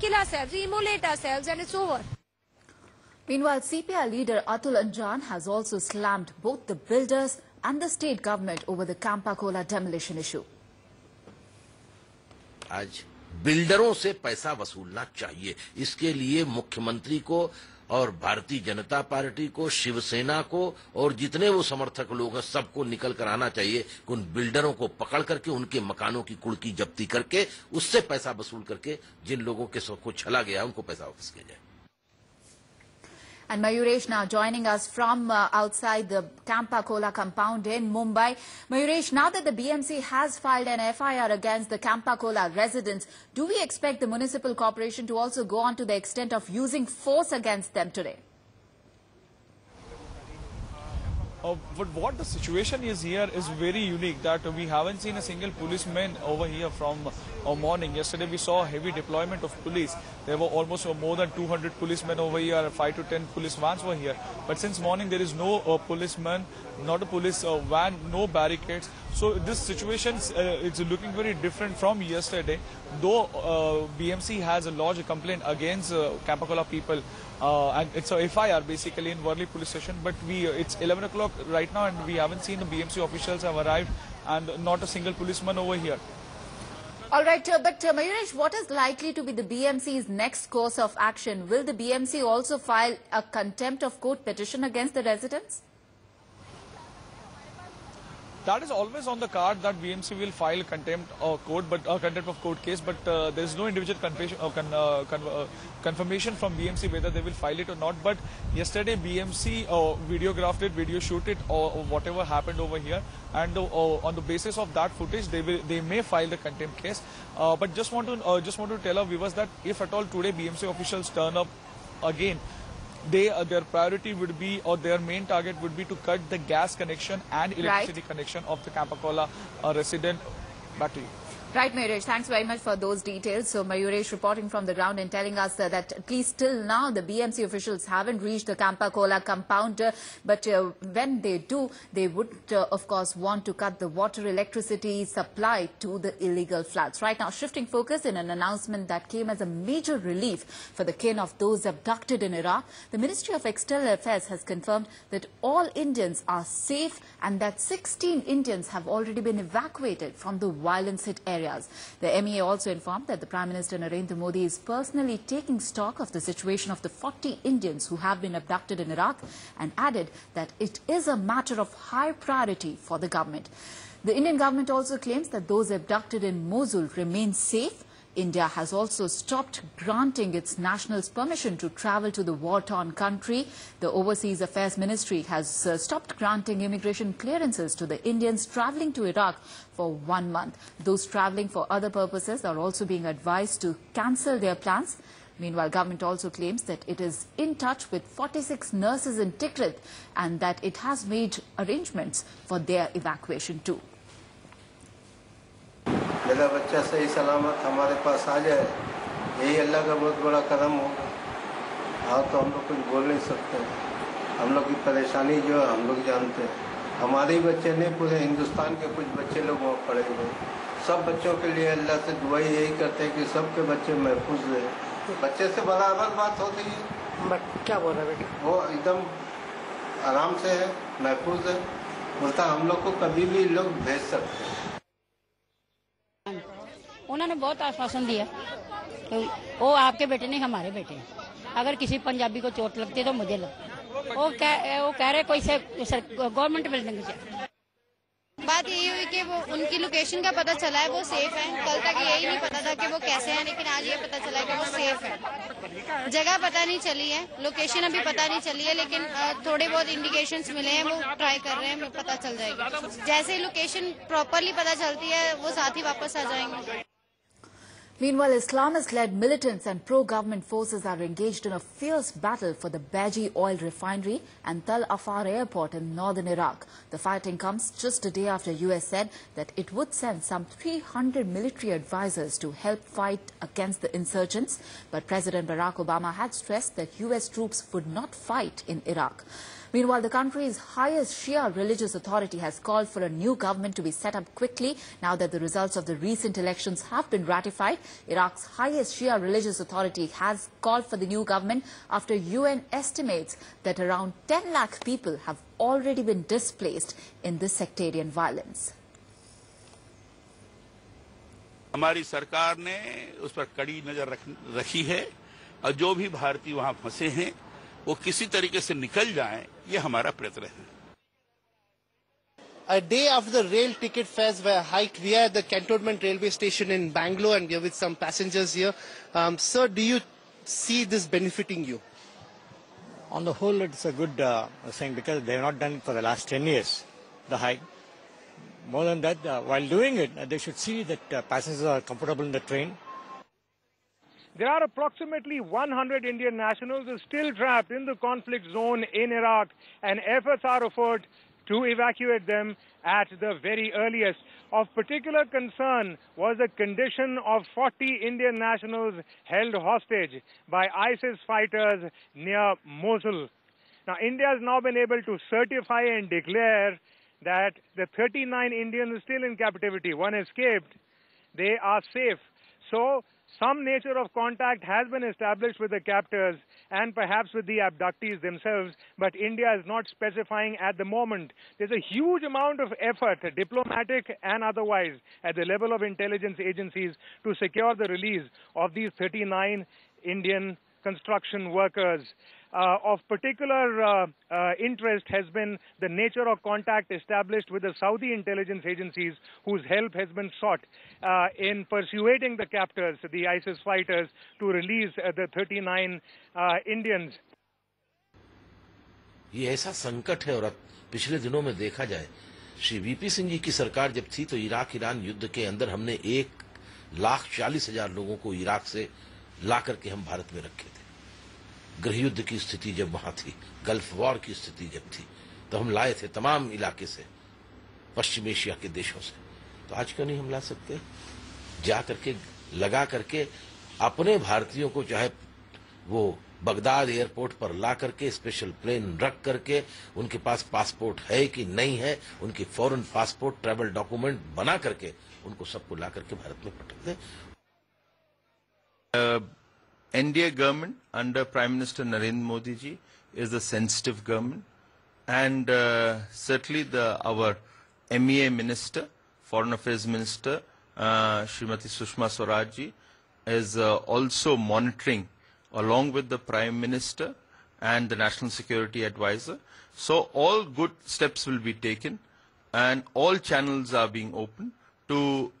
kill ourselves, immolate ourselves, and it's over. Meanwhile, CPI leader Atul Anjan has also slammed both the builders and the state government over the Campa Cola demolition issue. आज बिल्डरों से पैसा वसूलना चाहिए, इसके लिए मुख्यमंत्री को और भारतीय जनता पार्टी को, शिवसेना को और जितने वो समर्थक लोग हैं सबको निकल कर आना चाहिए कि उन बिल्डरों को पकड़ करके उनके मकानों की कुर्की जब्ती करके उससे पैसा वसूल करके जिन लोगों के सब को छला गया उनको पैसा वापस किया जाए. And Mayuresh now joining us from outside the Campa Cola compound in Mumbai. Mayuresh, now that the BMC has filed an FIR against the Campa Cola residents, do we expect the municipal corporation to also go on to the extent of using force against them today? But what the situation is here is very unique, that we haven't seen a single policeman over here from morning. Yesterday we saw heavy deployment of police. There were almost more than 200 policemen over here, 5 to 10 police vans were here. But since morning there is no policeman, not a police van, no barricades. So this situation is looking very different from yesterday. Though BMC has lodged a complaint against Campa Cola people, and it's a FIR basically in Worli police station, but it's 11 o'clock right now and we haven't seen the BMC officials have arrived and not a single policeman over here. All right, but Mayuresh, what is likely to be the BMC's next course of action? Will the BMC also file a contempt of court petition against the residents? That is always on the card, that BMC will file contempt of court case, but there is no individual confirmation from BMC whether they will file it or not. But yesterday BMC videographed it, video shoot it, or whatever happened over here, and on the basis of that footage they may file the contempt case. But just want to tell our viewers that if at all today BMC officials turn up again, their priority would be, or their main target would be, to cut the gas connection and electricity connection of the Campa Cola resident. Back to you. Right, Mayuresh, thanks very much for those details. So Mayuresh reporting from the ground and telling us that at least till now the BMC officials haven't reached the Campa Cola compound, but when they do, they would of course want to cut the water electricity supply to the illegal floods. Right now, shifting focus in an announcement that came as a major relief for the kin of those abducted in Iraq, the Ministry of External Affairs has confirmed that all Indians are safe and that 16 Indians have already been evacuated from the violence-hit area. The MEA also informed that the Prime Minister Narendra Modi is personally taking stock of the situation of the 40 Indians who have been abducted in Iraq, and added that it is a matter of high priority for the government. The Indian government also claims that those abducted in Mosul remain safe. India has also stopped granting its nationals permission to travel to the war-torn country. The Overseas Affairs Ministry has stopped granting immigration clearances to the Indians travelling to Iraq for 1 month. Those travelling for other purposes are also being advised to cancel their plans. Meanwhile, government also claims that it is in touch with 46 nurses in Tikrit and that it has made arrangements for their evacuation too. मेरा बच्चा सही सलामत हमारे पास आ जाए, यही अल्लाह का बहुत बड़ा कदम होगा. हाँ, तो हम लोग कुछ बोल नहीं सकते. हम लोग की परेशानी जो है हम लोग जानते हैं. हमारे ही बच्चे नहीं, पूरे हिंदुस्तान के कुछ बच्चे लोग वहाँ पड़े हुए. सब बच्चों के लिए अल्लाह से दुआ यही करते हैं कि सबके बच्चे महफूज रहे. बच्चे से बराबर बात होती है. बट क्या बोल रहे बेटे? वो एकदम आराम से है, महफूज है. बोलता हम लोग को कभी भी लोग भेज सकते हैं. उन्होंने बहुत आश्वासन दिया, वो आपके बेटे नहीं हमारे बेटे हैं. अगर किसी पंजाबी को चोट लगती है तो मुझे लगती. वो कह रहे कोई से गवर्नमेंट बिल्डिंग से. बात यही हुई कि वो उनकी लोकेशन का पता चला है, वो सेफ है. कल तक यही नहीं पता था कि वो कैसे हैं, लेकिन आज ये पता चला है कि वो सेफ है. जगह पता नहीं चली है, लोकेशन अभी पता नहीं चली है, लेकिन थोड़े बहुत इंडिकेशंस मिले हैं, वो ट्राई कर रहे हैं, पता चल जाएगी. जैसे ही लोकेशन प्रॉपरली पता चलती है वो साथ ही वापस आ जाएंगे. Meanwhile, Islamist-led militants and pro-government forces are engaged in a fierce battle for the Baiji oil refinery and Tal Afar airport in northern Iraq. The fighting comes just a day after US said that it would send some 300 military advisors to help fight against the insurgents. But President Barack Obama had stressed that US troops would not fight in Iraq. Meanwhile, the country's highest Shia religious authority has called for a new government to be set up quickly now that the results of the recent elections have been ratified. Iraq's highest Shia religious authority has called for the new government after UN estimates that around 10 lakh people have already been displaced in this sectarian violence. हमारी सरकार ने उस पर कड़ी नजर रखी है और जो भी भारतीय वहां फंसे हैं वो किसी तरीके से निकल जाएं, ये हमारा प्रयत्न है. A day after the rail ticket fares were hiked, we are at the Cantonment railway station in Bangalore and we are with some passengers here. Sir, do you see this benefiting you? On the whole, it's a good thing because they have not done it for the last 10 years, the hike. More than that, while doing it, they should see that passengers are comfortable in the train. There are approximately 100 Indian nationals who are still trapped in the conflict zone in Iraq, and efforts are afoot to evacuate them at the very earliest. Of particular concern was the condition of 40 Indian nationals held hostage by ISIS fighters near Mosul. Now, India has now been able to certify and declare that the 39 Indians still in captivity, one escaped, they are safe. So, some nature of contact has been established with the captors and perhaps with the abductees themselves, but India is not specifying at the moment. There's a huge amount of effort, diplomatic and otherwise, at the level of intelligence agencies to secure the release of these 39 Indian construction workers. Of particular interest has been the nature of contact established with the Saudi intelligence agencies, whose help has been sought in persuading the captors, the ISIS fighters, to release the 39 Indians. ये ऐसा संकट है और अब पिछले दिनों में देखा जाए, श्री वीपी सिंह जी की सरकार जब थी तो इराक ईरान युद्ध के अंदर हमने 1,40,000 लोगों को इराक से ला करके हम भारत में रखे थे. गृह युद्ध की स्थिति जब वहां थी, गल्फ वॉर की स्थिति जब थी, तो हम लाए थे तमाम इलाके से, पश्चिम एशिया के देशों से. तो आज क्यों नहीं हम ला सकते? जा करके लगा करके अपने भारतीयों को, चाहे वो बगदाद एयरपोर्ट पर ला करके स्पेशल प्लेन रख करके, उनके पास पासपोर्ट है कि नहीं है, उनकी फॉरेन पासपोर्ट ट्रैवल डॉक्यूमेंट बना करके उनको सबको ला करके भारत में पटक दें. NDA government under Prime Minister Narendra Modi ji is a sensitive government, and certainly our MEA Minister, Foreign Affairs Minister, Srimati Sushma Swaraj ji, is also monitoring along with the Prime Minister and the National Security Advisor. So all good steps will be taken and all channels are being opened to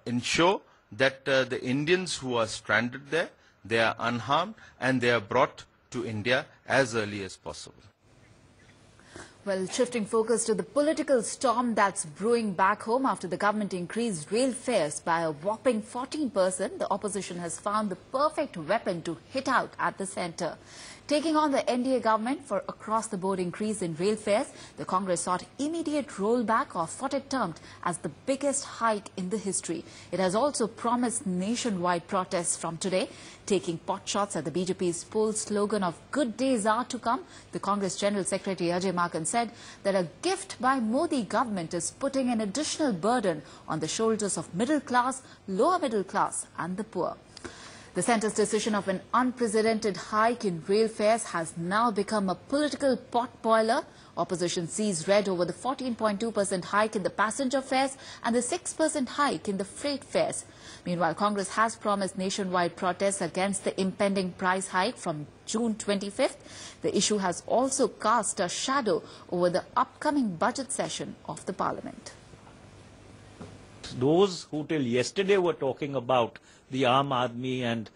ensure that the Indians who are stranded there, they are unharmed and they are brought to India as early as possible. Well, shifting focus to the political storm that's brewing back home after the government increased rail fares by a whopping 14%, the opposition has found the perfect weapon to hit out at the centre. Taking on the NDA government for across-the-board increase in rail fares, the Congress sought immediate rollback of what it termed as the biggest hike in the history. It has also promised nationwide protests from today. Taking potshots at the BJP's poll slogan of "Good days are to come," the Congress General Secretary Ajay Maken said that a gift by Modi government is putting an additional burden on the shoulders of middle class, lower middle class and the poor. The centre's decision of an unprecedented hike in rail fares has now become a political potboiler. Opposition sees red over the 14.2% hike in the passenger fares and the 6% hike in the freight fares. Meanwhile, Congress has promised nationwide protests against the impending price hike from June 25th. The issue has also cast a shadow over the upcoming budget session of the Parliament. Those who till yesterday were talking about the Aam Aadmi and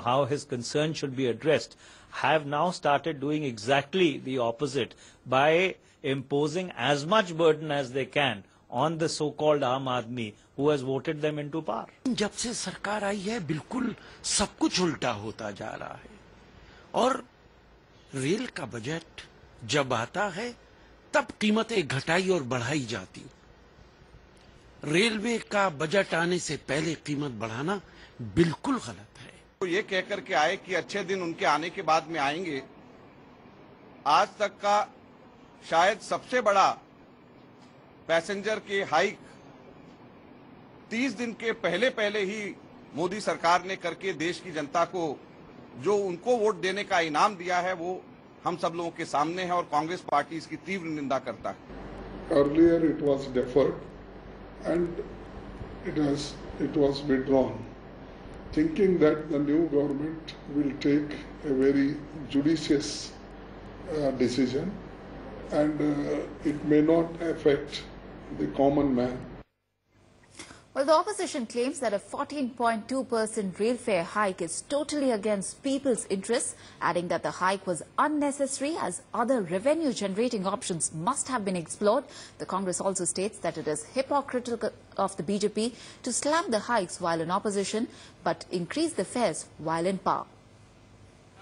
how his concern should be addressed have now started doing exactly the opposite by imposing as much burden as they can on the so-called Aam Aadmi who has voted them into power. जब से सरकार आई है बिल्कुल सब कुछ उल्टा होता जा रहा है और रेल का बजट जब आता है तब कीमतें घटाई और बढ़ाई जाती. रेलवे का बजट आने से पहले कीमत बढ़ाना बिल्कुल गलत है. तो ये कहकर के आए कि अच्छे दिन उनके आने के बाद में आएंगे. आज तक का शायद सबसे बड़ा पैसेंजर के हाइक 30 दिन के पहले ही मोदी सरकार ने करके देश की जनता को जो उनको वोट देने का इनाम दिया है वो हम सब लोगों के सामने है और कांग्रेस पार्टी इसकी तीव्र निंदा करता है। Earlier it was deferred and it was withdrawn, thinking that the new government will take a very judicious decision and it may not affect the common man. Well, the opposition claims that a 14.2% rail fare hike is totally against people's interests, adding that the hike was unnecessary as other revenue-generating options must have been explored. The Congress also states that it is hypocritical of the BJP to slam the hikes while in opposition, but increase the fares while in power.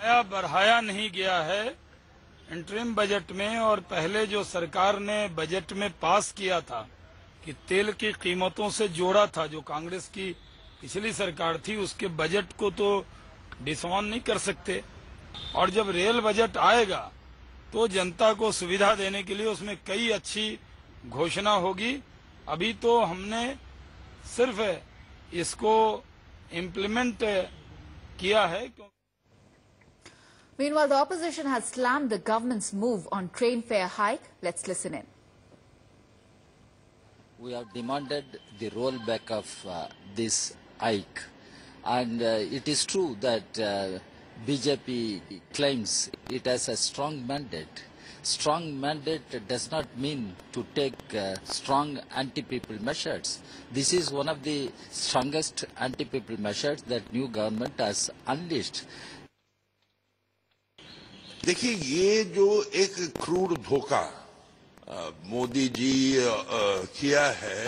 बढ़ाया नहीं गया है interim budget में, और पहले जो सरकार ने बजट में पास किया था कि तेल की कीमतों से जोड़ा था, जो कांग्रेस की पिछली सरकार थी, उसके बजट को तो डिसऑन नहीं कर सकते। और जब रेल बजट आएगा तो जनता को सुविधा देने के लिए उसमें कई अच्छी घोषणा होगी। अभी तो हमने सिर्फ इसको इम्प्लीमेंट किया है। Meanwhile, the opposition has slammed the government's move on train fare hike. Let's listen in. We have demanded the rollback of this hike, and it is true that BJP claims it has a strong mandate. Strong mandate does not mean to take strong anti-people measures. This is one of the strongest anti-people measures that new government has unleashed. देखिए, ये जो एक क्रूर धोखा मोदी जी किया है,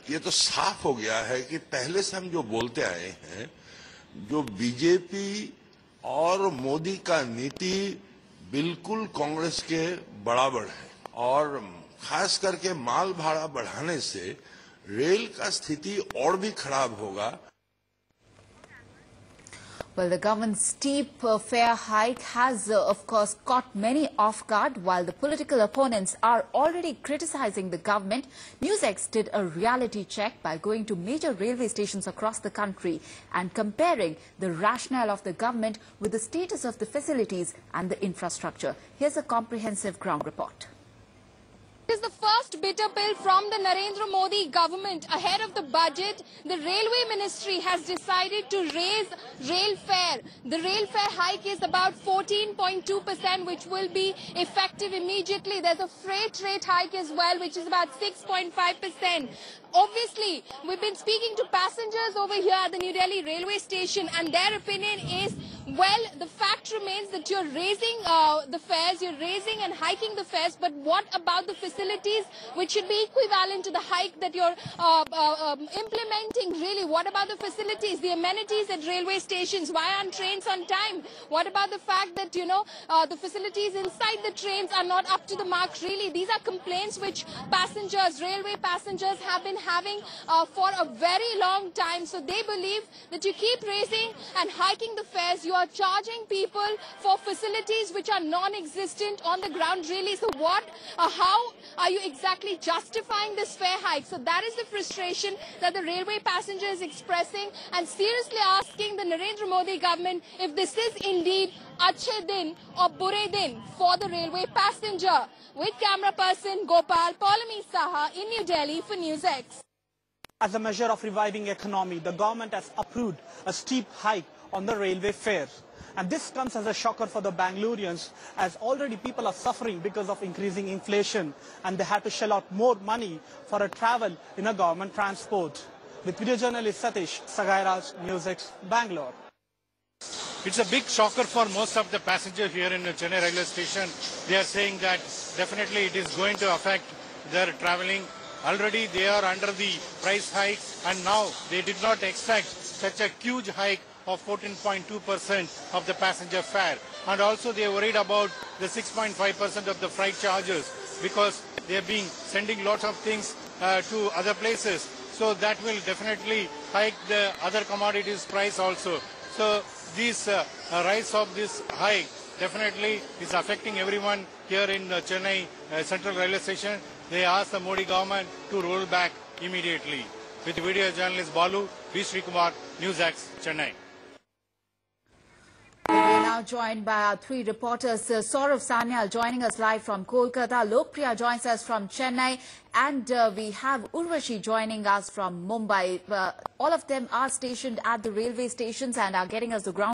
ये तो साफ हो गया है कि पहले से हम जो बोलते आए हैं, जो बीजेपी और मोदी का नीति बिल्कुल कांग्रेस के बराबर है, और खास करके माल भाड़ा बढ़ाने से रेल का स्थिति और भी खराब होगा। Well, the government's steep fare hike has, of course, caught many off guard. While the political opponents are already criticizing the government, NewsX did a reality check by going to major railway stations across the country and comparing the rationale of the government with the status of the facilities and the infrastructure. Here's a comprehensive ground report. It is the first bitter pill from the Narendra Modi government. Ahead of the budget, the Railway Ministry has decided to raise rail fare. The rail fare hike is about 14.2%, which will be effective immediately. There's a freight rate hike as well, which is about 6.5%. Obviously, we've been speaking to passengers over here at the New Delhi railway station, and their opinion is, well, the fact remains that you're raising the fares, you're raising and hiking the fares, but what about the facilities which should be equivalent to the hike that you're implementing? Really, what about the facilities, the amenities at railway stations? Why aren't trains on time? What about the fact that, you know, the facilities inside the trains are not up to the mark? Really, these are complaints which passengers, railway passengers, have been having for a very long time. So they believe that you keep raising and hiking the fares, you are charging people for facilities which are non-existent on the ground. Really, so what, how are you exactly justifying this fare hike? So that is the frustration that the railway passenger is expressing, and seriously asking the Narendra Modi government if this is indeed Achhe Din or Bure Din for the railway passenger. With camera person Gopal, Paulami Saha in New Delhi for NewsX. As a measure of reviving economy, the government has approved a steep hike on the railway fare. And this comes as a shocker for the Bangaloreans, as already people are suffering because of increasing inflation, and they have to shell out more money for a travel in a government transport. With video journalist Satish Sagairaj, NewsX, Bangalore. It's a big shocker for most of the passengers here in Chennai railway station. They are saying that definitely it is going to affect their traveling. Already they are under the price hike, and now they did not expect such a huge hike of 14.2% of the passenger fare. And also they are worried about the 6.5% of the freight charges, because they have been sending lots of things to other places. So that will definitely hike the other commodities price also. So this rise of this hike definitely is affecting everyone here in Chennai Central Railway Station. They asked the Modi government to roll back immediately. With video journalist Balu, V. Srikumar, NewsX, Chennai. We are now joined by our three reporters. Saurav Sanyal joining us live from Kolkata. Lokpriya joins us from Chennai. And we have Urvashi joining us from Mumbai. All of them are stationed at the railway stations and are getting us the ground